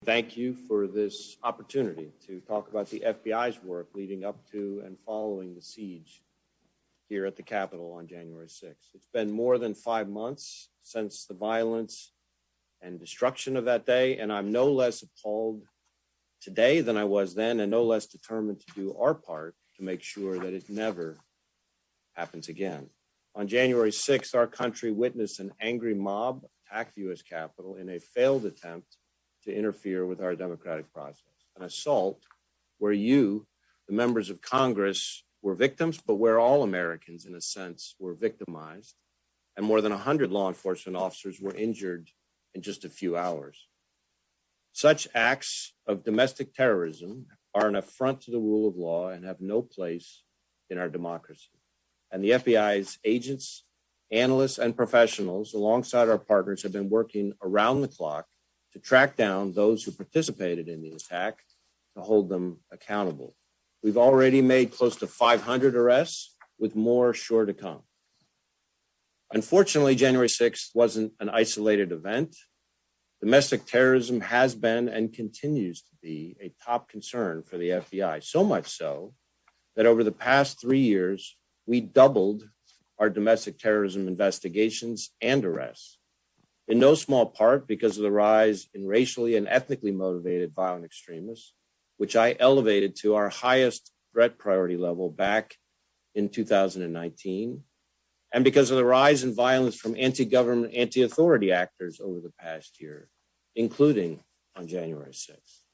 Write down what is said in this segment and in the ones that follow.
Thank you for this opportunity to talk about the FBI's work leading up to and following the siege here at the Capitol on January 6th. It's been more than 5 months since the violence and destruction of that day, and I'm no less appalled today than I was then, and no less determined to do our part to make sure that it never happens again. On January 6th, our country witnessed an angry mob attack the U.S. Capitol in a failed attempt to interfere with our democratic process. An assault where you, the members of Congress, were victims, but where all Americans, in a sense, were victimized, and more than 100 law enforcement officers were injured in just a few hours. Such acts of domestic terrorism are an affront to the rule of law and have no place in our democracy. And the FBI's agents, analysts, and professionals, alongside our partners, have been working around the clock to track down those who participated in the attack, to hold them accountable. We've already made close to 500 arrests, with more sure to come. Unfortunately, January 6th wasn't an isolated event. Domestic terrorism has been and continues to be a top concern for the FBI, so much so that over the past 3 years, we doubled our domestic terrorism investigations and arrests, in no small part because of the rise in racially and ethnically motivated violent extremists, which I elevated to our highest threat priority level back in 2019, and because of the rise in violence from anti-government, anti-authority actors over the past year, including on January 6th.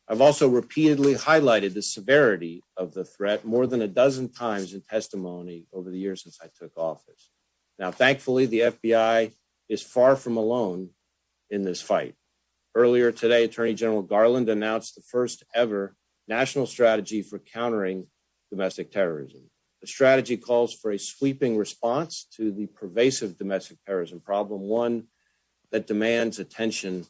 I've also repeatedly highlighted the severity of the threat more than a dozen times in testimony over the years since I took office. Now, thankfully, the FBI is far from alone in this fight. Earlier today, Attorney General Garland announced the first ever national strategy for countering domestic terrorism. The strategy calls for a sweeping response to the pervasive domestic terrorism problem, one that demands attention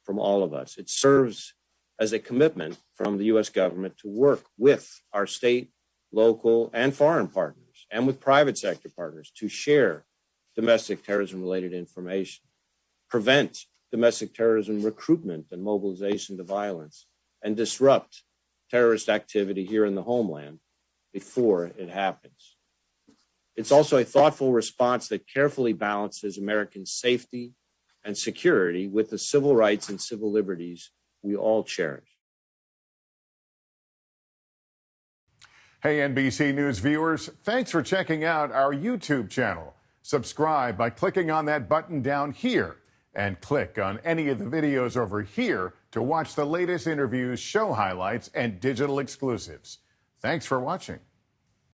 from all of us. It serves as a commitment from the U.S. government to work with our state, local, and foreign partners, and with private sector partners to share domestic terrorism-related information, prevent domestic terrorism recruitment and mobilization to violence, and disrupt terrorist activity here in the homeland before it happens. It's also a thoughtful response that carefully balances American safety and security with the civil rights and civil liberties we all cherish. Hey, NBC News viewers, thanks for checking out our YouTube channel. Subscribe by clicking on that button down here, and click on any of the videos over here to watch the latest interviews, show highlights, and digital exclusives. Thanks for watching.